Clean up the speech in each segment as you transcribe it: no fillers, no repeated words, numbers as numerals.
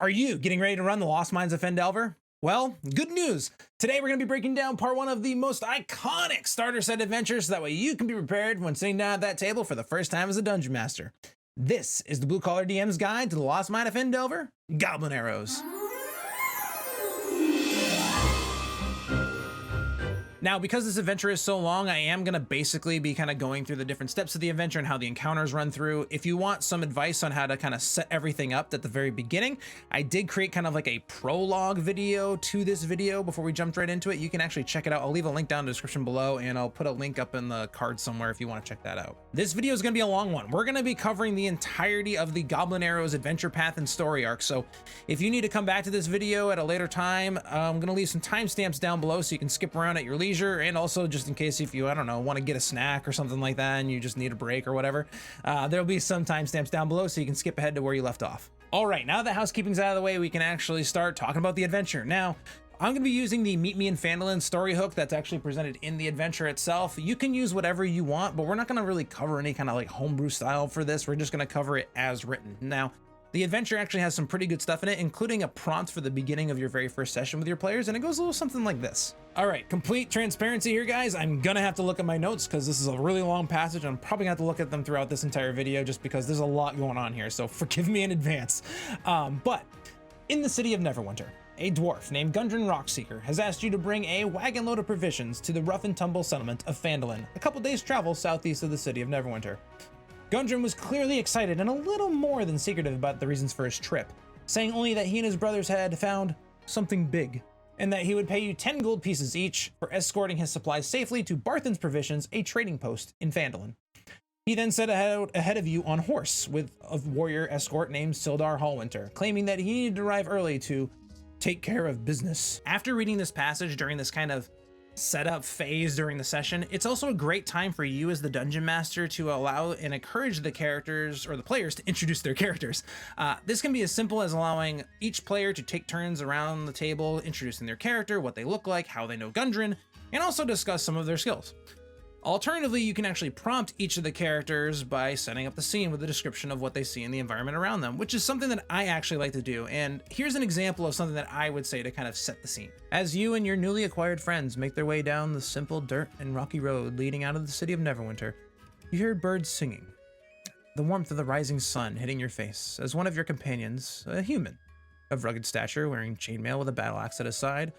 Are you getting ready to run the Lost Mines of Phandelver? Well, good news. Today we're going to be breaking down part one of the most iconic starter set adventures so that way you can be prepared when sitting down at that table for the first time as a dungeon master. This is the Blue Collar DM's guide to the Lost Mine of Phandelver, Goblin Arrows. Now, because this adventure is so long, I am going to basically be kind of going through the different steps of the adventure and how the encounters run through. If you want some advice on how to kind of set everything up at the very beginning, I did create kind of like a prologue video to this video before we jumped right into it. You can actually check it out. I'll leave a link down in the description below, and I'll put a link up in the card somewhere if you want to check that out. This video is going to be a long one. We're going to be covering the entirety of the Goblin Arrows adventure path and story arc. So if you need to come back to this video at a later time, I'm going to leave some timestamps down below so you can skip around at your leisure. And also just in case if you, I don't know, want to get a snack or something like that and you just need a break or whatever, there'll be some timestamps down below so you can skip ahead to where you left off. All right, now that housekeeping's out of the way, we can actually start talking about the adventure. Now, I'm going to be using the Meet Me in Phandelver story hook that's actually presented in the adventure itself. You can use whatever you want, but we're not going to really cover any kind of like homebrew style for this. We're just going to cover it as written. Now, the adventure actually has some pretty good stuff in it, including a prompt for the beginning of your very first session with your players, and it goes a little something like this. All right, complete transparency here, guys. I'm gonna have to look at my notes because this is a really long passage. I'm probably gonna have to look at them throughout this entire video just because there's a lot going on here, so forgive me in advance. But in the city of Neverwinter, a dwarf named Goblin Rockseeker has asked you to bring a wagon load of provisions to the rough and tumble settlement of Phandelver, a couple days travel southeast of the city of Neverwinter. Gundren was clearly excited and a little more than secretive about the reasons for his trip, saying only that he and his brothers had found something big, and that he would pay you 10 gold pieces each for escorting his supplies safely to Barthen's Provisions, a trading post in Phandelver. He then set ahead of you on horse with a warrior escort named Sildar Hallwinter, claiming that he needed to arrive early to take care of business. After reading this passage during this kind of setup phase during the session, it's also a great time for you as the dungeon master to allow and encourage the characters or the players to introduce their characters. This can be as simple as allowing each player to take turns around the table, introducing their character, what they look like, how they know Gundren, and also discuss some of their skills. Alternatively, you can actually prompt each of the characters by setting up the scene with a description of what they see in the environment around them, which is something that I actually like to do. And here's an example of something that I would say to kind of set the scene. As you and your newly acquired friends make their way down the simple dirt and rocky road leading out of the city of Neverwinter, you hear birds singing. The warmth of the rising sun hitting your face as one of your companions, a human of rugged stature wearing chainmail with a battle axe at his side,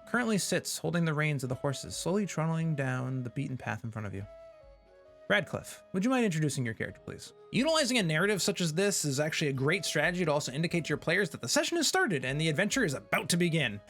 currently sits holding the reins of the horses, slowly trundling down the beaten path in front of you. Radcliffe, would you mind introducing your character, please? Utilizing a narrative such as this is actually a great strategy to also indicate to your players that the session has started and the adventure is about to begin.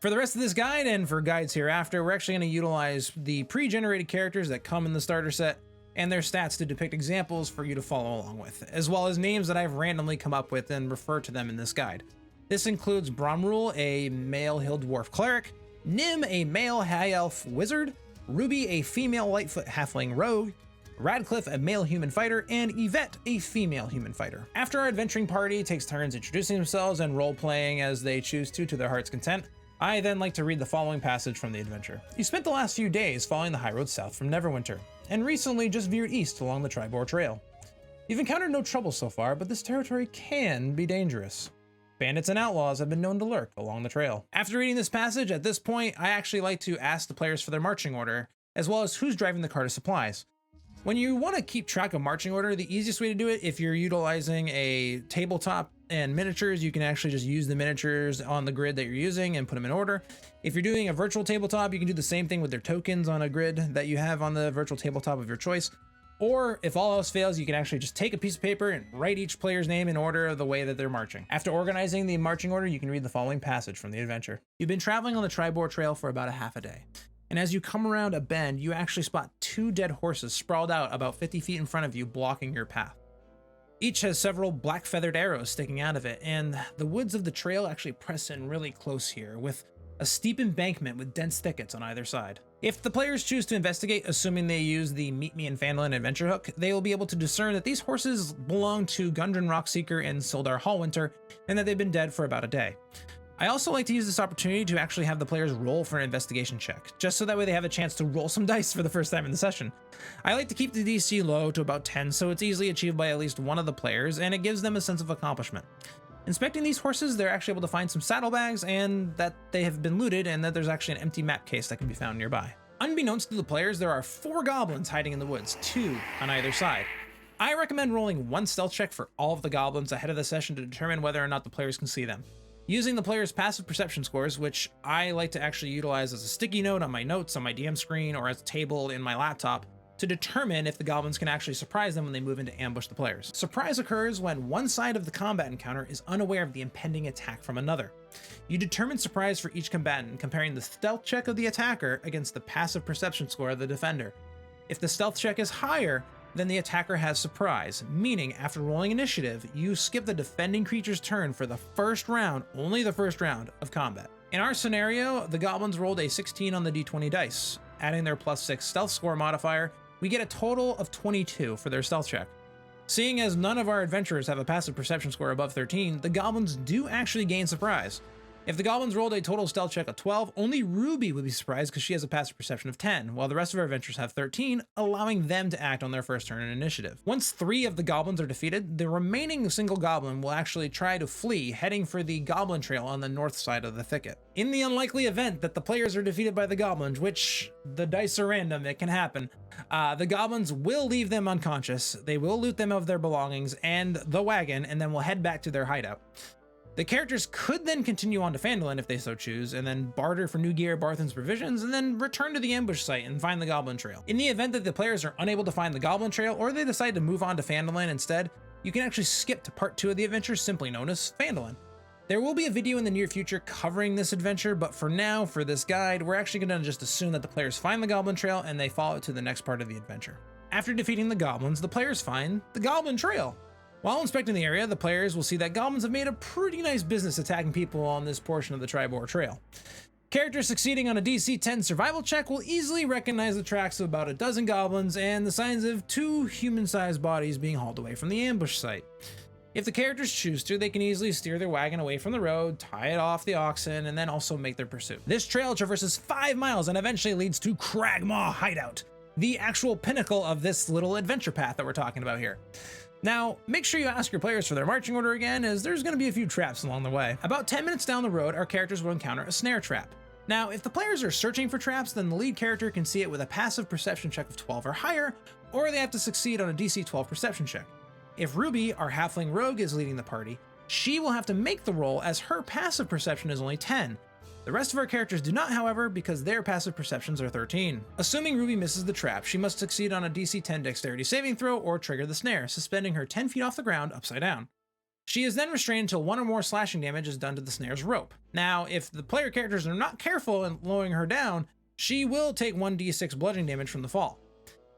For the rest of this guide and for guides hereafter, we're actually going to utilize the pre-generated characters that come in the starter set and their stats to depict examples for you to follow along with, as well as names that I've randomly come up with and refer to them in this guide. This includes Bromrule, a male hill dwarf cleric, Nim, a male high elf wizard, Ruby, a female lightfoot halfling rogue, Radcliffe, a male human fighter, and Yvette, a female human fighter. After our adventuring party takes turns introducing themselves and role-playing as they choose to their heart's content, I then like to read the following passage from the adventure. You spent the last few days following the high road south from Neverwinter, and recently just veered east along the Cragmaw Trail. You've encountered no trouble so far, but this territory can be dangerous. Bandits and outlaws have been known to lurk along the trail. After reading this passage, at this point, I actually like to ask the players for their marching order, as well as who's driving the cart of supplies. When you want to keep track of marching order, the easiest way to do it, if you're utilizing a tabletop and miniatures, you can actually just use the miniatures on the grid that you're using and put them in order. If you're doing a virtual tabletop, you can do the same thing with their tokens on a grid that you have on the virtual tabletop of your choice. Or if all else fails, you can actually just take a piece of paper and write each player's name in order of the way that they're marching. After organizing the marching order, you can read the following passage from the adventure. You've been traveling on the Cragmaw Trail for about a half a day. And as you come around a bend, you actually spot two dead horses sprawled out about 50 feet in front of you, blocking your path. Each has several black feathered arrows sticking out of it, and the woods of the trail actually press in really close here, with a steep embankment with dense thickets on either side. If the players choose to investigate, assuming they use the Meet Me in Phandelver adventure hook, they will be able to discern that these horses belong to Goblin Rockseeker and Sildar Hallwinter, and that they've been dead for about a day. I also like to use this opportunity to actually have the players roll for an investigation check, just so that way they have a chance to roll some dice for the first time in the session. I like to keep the DC low to about 10, so it's easily achieved by at least one of the players, and it gives them a sense of accomplishment. Inspecting these horses, they're actually able to find some saddlebags and that they have been looted and that there's actually an empty map case that can be found nearby. Unbeknownst to the players, there are 4 goblins hiding in the woods, 2 on either side. I recommend rolling 1 stealth check for all of the goblins ahead of the session to determine whether or not the players can see them. Using the player's passive perception scores, which I like to actually utilize as a sticky note on my notes on my DM screen or as a table in my laptop, to determine if the goblins can actually surprise them when they move in to ambush the players. Surprise occurs when one side of the combat encounter is unaware of the impending attack from another. You determine surprise for each combatant, comparing the stealth check of the attacker against the passive perception score of the defender. If the stealth check is higher, then the attacker has surprise, meaning after rolling initiative, you skip the defending creature's turn for the first round, only the first round of combat. In our scenario, the goblins rolled a 16 on the d20 dice. Adding their +6 stealth score modifier, we get a total of 22 for their stealth check. Seeing as none of our adventurers have a passive perception score above 13, the goblins do actually gain surprise. If the goblins rolled a total stealth check of 12, only Ruby would be surprised because she has a passive perception of 10, while the rest of our adventurers have 13, allowing them to act on their first turn in initiative. Once 3 of the goblins are defeated, the remaining single goblin will actually try to flee, heading for the Goblin Trail on the north side of the thicket. In the unlikely event that the players are defeated by the goblins, which the dice are random, it can happen, the goblins will leave them unconscious, they will loot them of their belongings and the wagon, and then will head back to their hideout. The characters could then continue on to Phandelver if they so choose, and then barter for new gear, Barthen's provisions, and then return to the ambush site and find the Goblin Trail. In the event that the players are unable to find the Goblin Trail, or they decide to move on to Phandelver instead, you can actually skip to part 2 of the adventure, simply known as Phandelver. There will be a video in the near future covering this adventure, but for now, for this guide, we're actually going to just assume that the players find the Goblin Trail and they follow it to the next part of the adventure. After defeating the goblins, the players find the Goblin Trail. While inspecting the area, the players will see that goblins have made a pretty nice business attacking people on this portion of the Tribor Trail. Characters succeeding on a DC 10 survival check will easily recognize the tracks of about a dozen goblins and the signs of 2 human-sized bodies being hauled away from the ambush site. If the characters choose to, they can easily steer their wagon away from the road, tie it off the oxen, and then also make their pursuit. This trail traverses 5 miles and eventually leads to Cragmaw Hideout, the actual pinnacle of this little adventure path that we're talking about here. Now, make sure you ask your players for their marching order again, as there's going to be a few traps along the way. About 10 minutes down the road, our characters will encounter a snare trap. Now, if the players are searching for traps, then the lead character can see it with a passive perception check of 12 or higher, or they have to succeed on a DC 12 perception check. If Ruby, our halfling rogue, is leading the party, she will have to make the roll as her passive perception is only 10. The rest of our characters do not, however, because their passive perceptions are 13. Assuming Ruby misses the trap, she must succeed on a DC 10 dexterity saving throw or trigger the snare, suspending her 10 feet off the ground upside down. She is then restrained until 1 or more slashing damage is done to the snare's rope. Now, if the player characters are not careful in lowering her down, she will take 1d6 bludgeoning damage from the fall.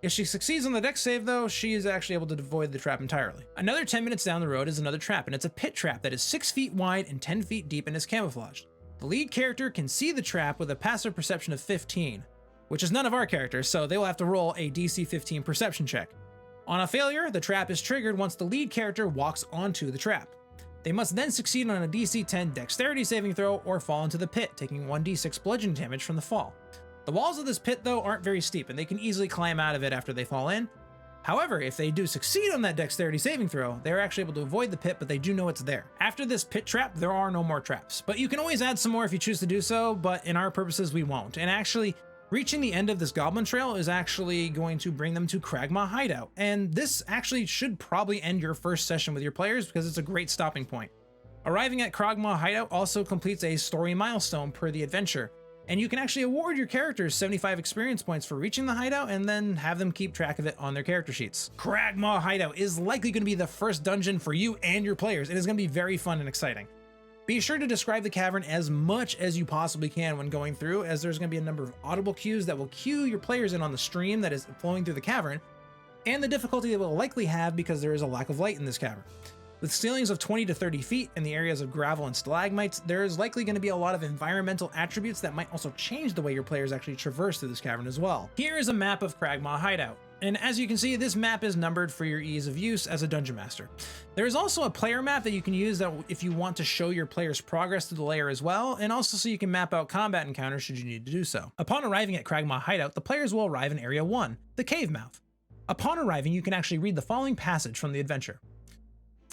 If she succeeds on the dex save though, she is actually able to avoid the trap entirely. Another 10 minutes down the road is another trap, and it's a pit trap that is 6 feet wide and 10 feet deep and is camouflaged. The lead character can see the trap with a passive perception of 15, which is none of our characters, so they will have to roll a DC 15 perception check. On a failure, the trap is triggered once the lead character walks onto the trap. They must then succeed on a DC 10 dexterity saving throw or fall into the pit, taking 1d6 bludgeoning damage from the fall. The walls of this pit, though, aren't very steep, and they can easily climb out of it after they fall in. However, if they do succeed on that dexterity saving throw, they're actually able to avoid the pit, but they do know it's there. After this pit trap, there are no more traps, but you can always add some more if you choose to do so, but in our purposes, we won't. And actually, reaching the end of this Goblin Trail is actually going to bring them to Cragmaw Hideout, and this actually should probably end your first session with your players because it's a great stopping point. Arriving at Cragmaw Hideout also completes a story milestone per the adventure, and you can actually award your characters 75 experience points for reaching the hideout and then have them keep track of it on their character sheets. Cragmaw Hideout is likely going to be the first dungeon for you and your players. It is going to be very fun and exciting. Be sure to describe the cavern as much as you possibly can when going through, as there's going to be a number of audible cues that will cue your players in on the stream that is flowing through the cavern, and the difficulty it will likely have because there is a lack of light in this cavern. With ceilings of 20 to 30 feet in the areas of gravel and stalagmites, there is likely going to be a lot of environmental attributes that might also change the way your players actually traverse through this cavern as well. Here is a map of Cragmaw Hideout, and as you can see, this map is numbered for your ease of use as a dungeon master. There is also a player map that you can use that if you want to show your players progress through the layer as well, and also so you can map out combat encounters should you need to do so. Upon arriving at Cragmaw Hideout, the players will arrive in Area 1, the cave mouth. Upon arriving, you can actually read the following passage from the adventure.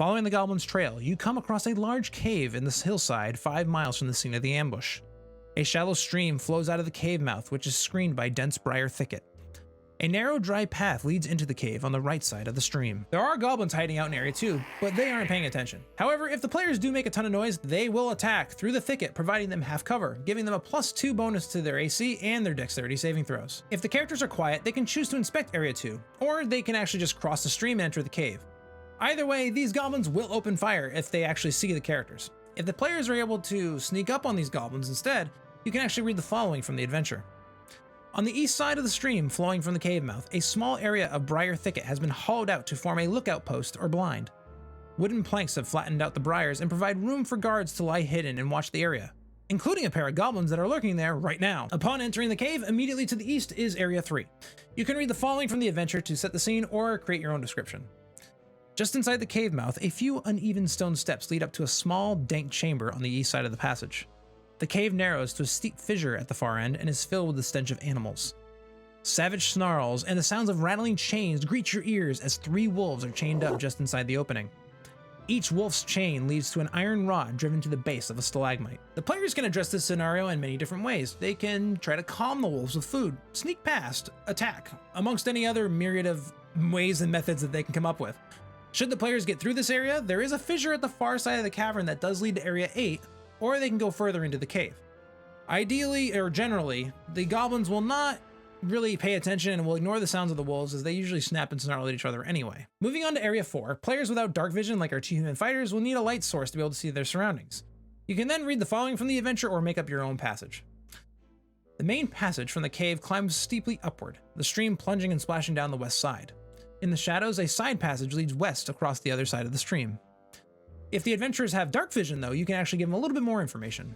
Following the Goblin's Trail, you come across a large cave in this hillside 5 miles from the scene of the ambush. A shallow stream flows out of the cave mouth, which is screened by dense briar thicket. A narrow, dry path leads into the cave on the right side of the stream. There are goblins hiding out in Area 2, but they aren't paying attention. However, if the players do make a ton of noise, they will attack through the thicket, providing them half cover, giving them a +2 bonus to their AC and their dexterity saving throws. If the characters are quiet, they can choose to inspect Area 2, or they can actually just cross the stream and enter the cave. Either way, these goblins will open fire if they actually see the characters. If the players are able to sneak up on these goblins instead, you can actually read the following from the adventure. On the east side of the stream flowing from the cave mouth, a small area of briar thicket has been hollowed out to form a lookout post or blind. Wooden planks have flattened out the briars and provide room for guards to lie hidden and watch the area, including a pair of goblins that are lurking there right now. Upon entering the cave, immediately to the east is Area 3. You can read the following from the adventure to set the scene or create your own description. Just inside the cave mouth, a few uneven stone steps lead up to a small, dank chamber on the east side of the passage. The cave narrows to a steep fissure at the far end and is filled with the stench of animals. Savage snarls and the sounds of rattling chains greet your ears as 3 wolves are chained up just inside the opening. Each wolf's chain leads to an iron rod driven to the base of a stalagmite. The players can address this scenario in many different ways. They can try to calm the wolves with food, sneak past, attack, amongst any other myriad of ways and methods that they can come up with. Should the players get through this area, there is a fissure at the far side of the cavern that does lead to Area 8, or they can go further into the cave. Ideally, or generally, the goblins will not really pay attention and will ignore the sounds of the wolves as they usually snap and snarl at each other anyway. Moving on to Area 4, players without dark vision like our 2 human fighters will need a light source to be able to see their surroundings. You can then read the following from the adventure or make up your own passage. The main passage from the cave climbs steeply upward, the stream plunging and splashing down the west side. In the shadows, a side passage leads west across the other side of the stream. If the adventurers have dark vision though, you can actually give them a little bit more information.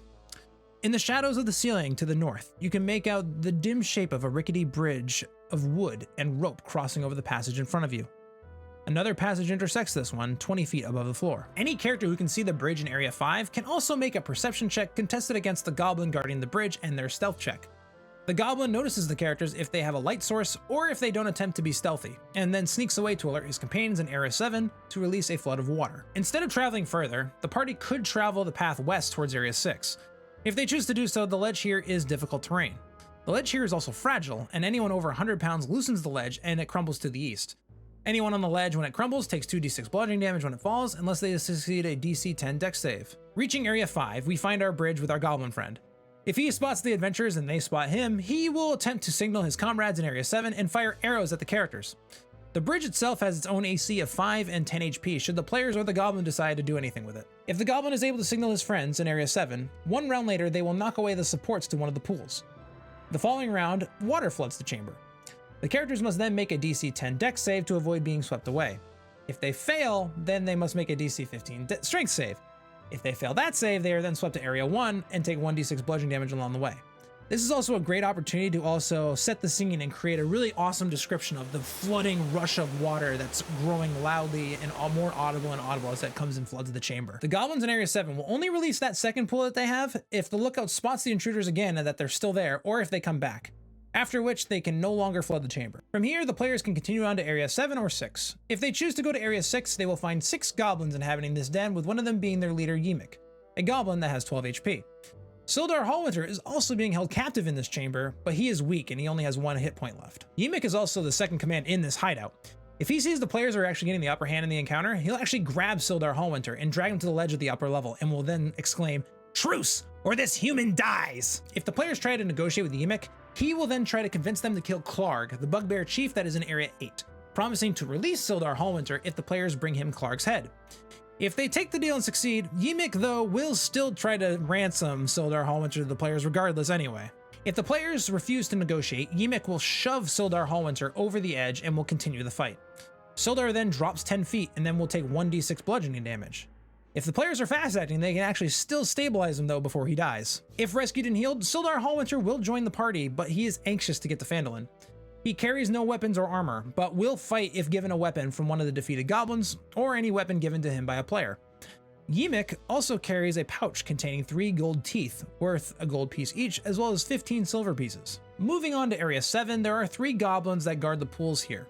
In the shadows of the ceiling to the north, you can make out the dim shape of a rickety bridge of wood and rope crossing over the passage in front of you. Another passage intersects this one 20 feet above the floor. Any character who can see the bridge in Area 5 can also make a perception check contested against the goblin guarding the bridge and their stealth check. The goblin notices the characters if they have a light source or if they don't attempt to be stealthy, and then sneaks away to alert his companions in Area 7 to release a flood of water. Instead of traveling further, the party could travel the path west towards Area 6. If they choose to do so, the ledge here is difficult terrain. The ledge here is also fragile, and anyone over 100 pounds loosens the ledge and it crumbles to the east. Anyone on the ledge when it crumbles takes 2d6 bludgeoning damage when it falls, unless they succeed a DC 10 dex save. Reaching Area 5, we find our bridge with our goblin friend. If he spots the adventurers and they spot him, he will attempt to signal his comrades in Area 7 and fire arrows at the characters. The bridge itself has its own AC of 5 and 10 HP should the players or the goblin decide to do anything with it. If the goblin is able to signal his friends in Area 7, 1 round later they will knock away the supports to one of the pools. The following round, water floods the chamber. The characters must then make a DC 10 dex save to avoid being swept away. If they fail, then they must make a DC 15 strength save. If they fail that save, they are then swept to Area 1 and take 1d6 bludgeoning damage along the way. This is also a great opportunity to also set the scene and create a really awesome description of the flooding rush of water that's growing loudly and more audible and audible as it comes and floods the chamber. The goblins in Area 7 will only release that second pool that they have if the lookout spots the intruders again and that they're still there, or if they come back, after which they can no longer flood the chamber. From here, the players can continue on to Area 7 or 6. If they choose to go to Area 6, they will find 6 goblins inhabiting this den, with one of them being their leader Ymik, a goblin that has 12 HP. Sildar Hallwinter is also being held captive in this chamber, but he is weak and he only has 1 hit point left. Ymik is also the second command in this hideout. If he sees the players are actually getting the upper hand in the encounter, he'll actually grab Sildar Hallwinter and drag him to the ledge of the upper level and will then exclaim, "Truce, or this human dies!" If the players try to negotiate with Ymik, he will then try to convince them to kill Clarg, the bugbear chief that is in Area 8, promising to release Sildar Hallwinter if the players bring him Clarg's head. If they take the deal and succeed, Ymik, though, will still try to ransom Sildar Hallwinter to the players regardless anyway. If the players refuse to negotiate, Ymik will shove Sildar Hallwinter over the edge and will continue the fight. Sildar then drops 10 feet and then will take 1d6 bludgeoning damage. If the players are fast acting, they can actually still stabilize him though before he dies. If rescued and healed, Sildar Hallwinter will join the party, but he is anxious to get to Phandalin. He carries no weapons or armor, but will fight if given a weapon from one of the defeated goblins, or any weapon given to him by a player. Ymik also carries a pouch containing 3 gold teeth, worth a gold piece each, as well as 15 silver pieces. Moving on to Area 7, there are 3 goblins that guard the pools here.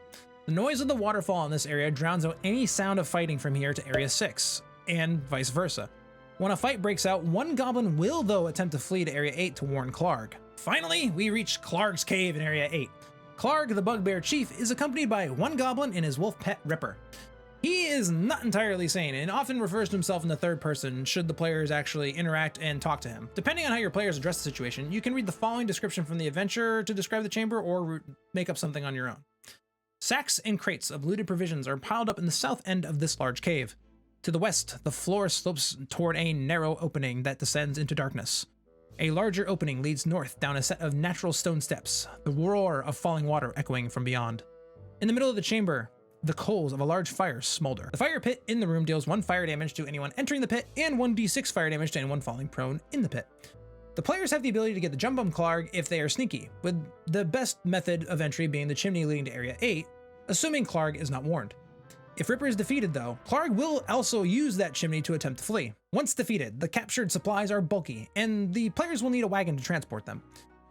The noise of the waterfall in this area drowns out any sound of fighting from here to Area 6, and vice versa. When a fight breaks out, one goblin will though attempt to flee to Area 8 to warn Clarg. Finally, we reach Clarg's cave in Area 8. Clarg, the bugbear chief, is accompanied by one goblin and his wolf pet Ripper. He is not entirely sane and often refers to himself in the third person should the players actually interact and talk to him. Depending on how your players address the situation, you can read the following description from the adventure to describe the chamber or make up something on your own. Sacks and crates of looted provisions are piled up in the south end of this large cave. To the west, the floor slopes toward a narrow opening that descends into darkness. A larger opening leads north down a set of natural stone steps, the roar of falling water echoing from beyond. In the middle of the chamber, the coals of a large fire smolder. The fire pit in the room deals 1 fire damage to anyone entering the pit and 1d6 fire damage to anyone falling prone in the pit. The players have the ability to get the jump on Clarg if they are sneaky, with the best method of entry being the chimney leading to Area 8, assuming Clarg is not warned. If Ripper is defeated though, Clarg will also use that chimney to attempt to flee. Once defeated, the captured supplies are bulky, and the players will need a wagon to transport them.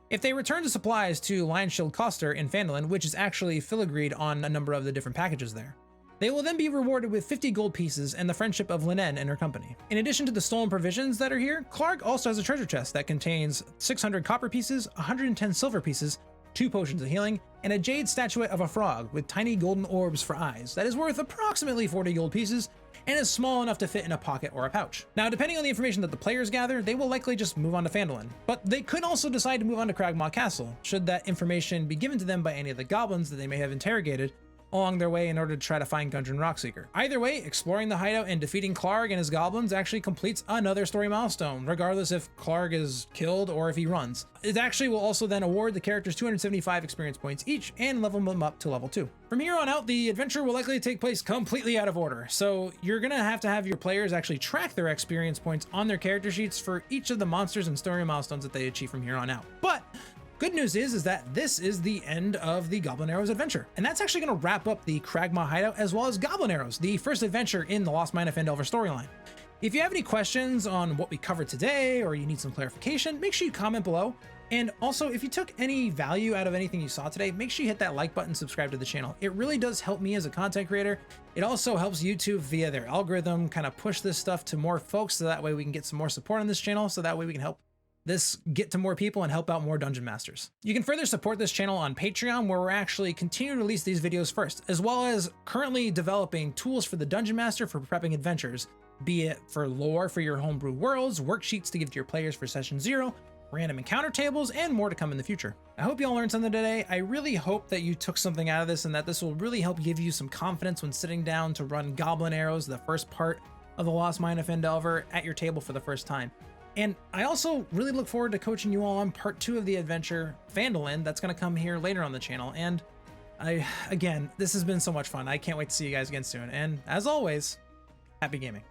If they return the supplies to Lionshield Coster in Phandelver, which is actually filigreed on a number of the different packages there, they will then be rewarded with 50 gold pieces and the friendship of Linen and her company. In addition to the stolen provisions that are here, Clarg also has a treasure chest that contains 600 copper pieces, 110 silver pieces, 2 potions of healing, and a jade statuette of a frog with tiny golden orbs for eyes that is worth approximately 40 gold pieces and is small enough to fit in a pocket or a pouch. Now, depending on the information that the players gather, they will likely just move on to Phandelver, but they could also decide to move on to Cragmaw Castle, should that information be given to them by any of the goblins that they may have interrogated along their way in order to try to find Gundren Rockseeker. Either way, exploring the hideout and defeating Clarg and his goblins actually completes another story milestone, regardless if Clarg is killed or if he runs. It actually will also then award the characters 275 experience points each and level them up to level 2. From here on out, the adventure will likely take place completely out of order, so you're gonna have to have your players actually track their experience points on their character sheets for each of the monsters and story milestones that they achieve from here on out. But good news is that this is the end of the Goblin Arrows adventure, and that's actually going to wrap up the Cragmaw Hideout as well as Goblin Arrows, the first adventure in the Lost Mine of Phandelver storyline. If you have any questions on what we covered today or you need some clarification, make sure you comment below. And also, if you took any value out of anything you saw today, make sure you hit that like button, subscribe to the channel. It really does help me as a content creator. It also helps YouTube via their algorithm kind of push this stuff to more folks, so that way we can get some more support on this channel, so that way we can help this get to more people and help out more dungeon masters. You can further support this channel on Patreon, where we're actually continuing to release these videos first, as well as currently developing tools for the dungeon master for prepping adventures, be it for lore for your homebrew worlds, worksheets to give to your players for session 0, random encounter tables, and more to come in the future. I hope you all learned something today. I really hope that you took something out of this and that this will really help give you some confidence when sitting down to run Goblin Arrows, the first part of the Lost Mine of Phandelver, at your table for the first time. And I also really look forward to coaching you all on part 2 of the adventure, Phandelver, that's going to come here later on the channel. And again, this has been so much fun. I can't wait to see you guys again soon. And as always, happy gaming.